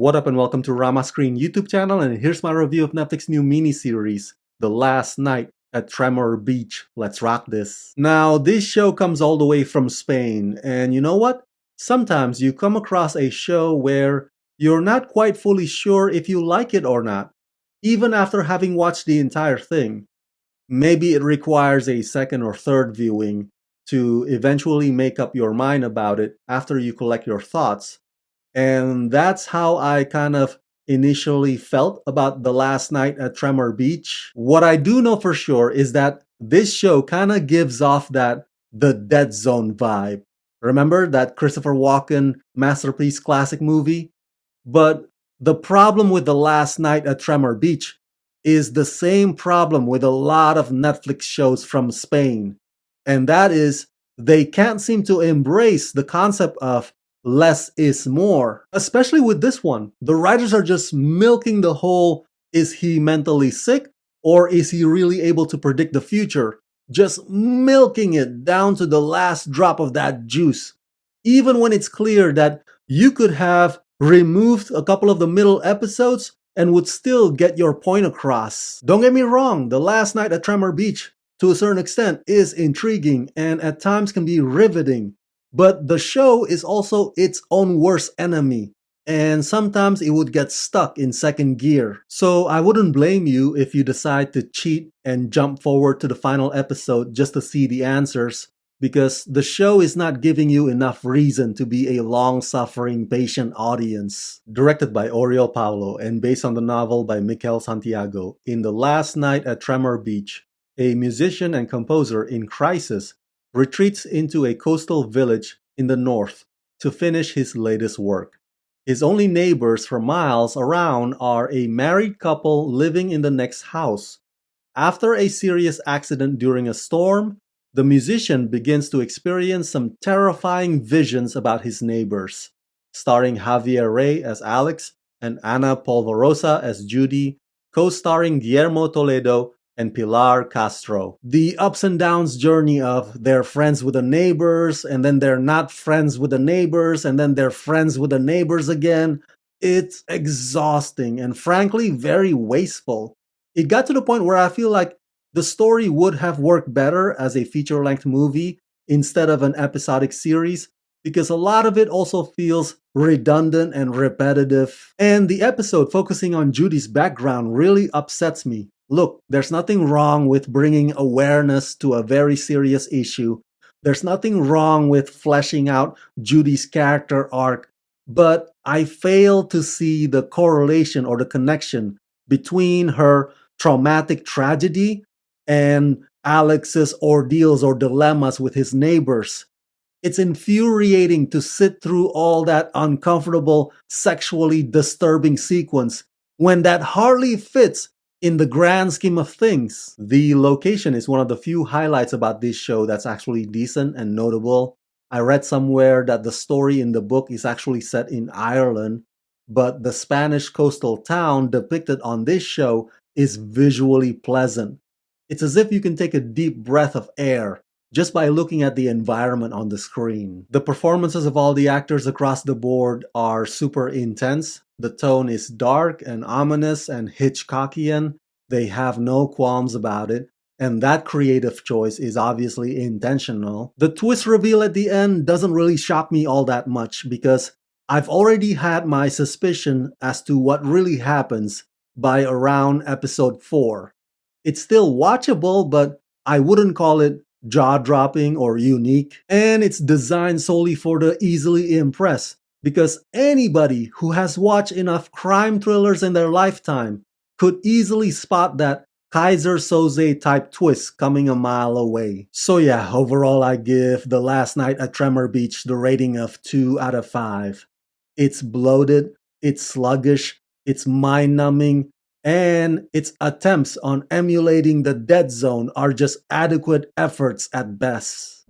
What up and welcome to Rama Screen YouTube channel, and here's my review of Netflix new miniseries, The Last Night at Tremor Beach. Let's rock this. Now, this show comes all the way from Spain, and you know what? Sometimes you come across a show where you're not quite fully sure if you like it or not, even after having watched the entire thing. Maybe it requires a second or third viewing to eventually make up your mind about it after you collect your thoughts. And that's how I kind of initially felt about The Last Night at Tremor Beach. What I do know for sure is that this show kind of gives off that The Dead Zone vibe. Remember that Christopher Walken masterpiece classic movie? But the problem with The Last Night at Tremor Beach is the same problem with a lot of Netflix shows from Spain. And that is, they can't seem to embrace the concept of less is more. Especially with this one. The writers are just milking the whole, is he mentally sick or is he really able to predict the future? Just milking it down to the last drop of that juice. Even when it's clear that you could have removed a couple of the middle episodes and would still get your point across. Don't get me wrong, The Last Night at Tremor Beach, to a certain extent, is intriguing and at times can be riveting. But the show is also its own worst enemy, and sometimes it would get stuck in second gear. So I wouldn't blame you if you decide to cheat and jump forward to the final episode just to see the answers, because the show is not giving you enough reason to be a long-suffering, patient audience. Directed by Oriol Paulo and based on the novel by Miquel Santiago, in The Last Night at Tremor Beach, a musician and composer in crisis retreats into a coastal village in the north to finish his latest work. His only neighbors for miles around are a married couple living in the next house. After a serious accident during a storm, the musician begins to experience some terrifying visions about his neighbors. Starring Javier Rey as Alex and Ana Polvorosa as Judy, co-starring Guillermo Toledo and Pilar Castro. The ups and downs journey of they're friends with the neighbors, and then they're not friends with the neighbors, and then they're friends with the neighbors again. It's exhausting and frankly very wasteful. It got to the point where I feel like the story would have worked better as a feature-length movie instead of an episodic series, because a lot of it also feels redundant and repetitive. And the episode focusing on Judy's background really upsets me. Look, there's nothing wrong with bringing awareness to a very serious issue. There's nothing wrong with fleshing out Judy's character arc, but I fail to see the correlation or the connection between her traumatic tragedy and Alex's ordeals or dilemmas with his neighbors. It's infuriating to sit through all that uncomfortable, sexually disturbing sequence when that hardly fits in the grand scheme of things. The location is one of the few highlights about this show that's actually decent and notable. I read somewhere that the story in the book is actually set in Ireland, but the Spanish coastal town depicted on this show is visually pleasant. It's as if you can take a deep breath of air just by looking at the environment on the screen. The performances of all the actors across the board are super intense. The tone is dark and ominous and Hitchcockian. They have no qualms about it, and that creative choice is obviously intentional. The twist reveal at the end doesn't really shock me all that much because I've already had my suspicion as to what really happens by around episode 4. It's still watchable, but I wouldn't call it jaw-dropping or unique, and it's designed solely for the easily impressed, because anybody who has watched enough crime thrillers in their lifetime could easily spot that Kaiser Soze type twist coming a mile away. So yeah, overall I give The Last Night at Tremor Beach the rating of 2 out of 5. It's bloated, it's sluggish, it's mind-numbing, and its attempts on emulating the Dead Zone are just adequate efforts at best.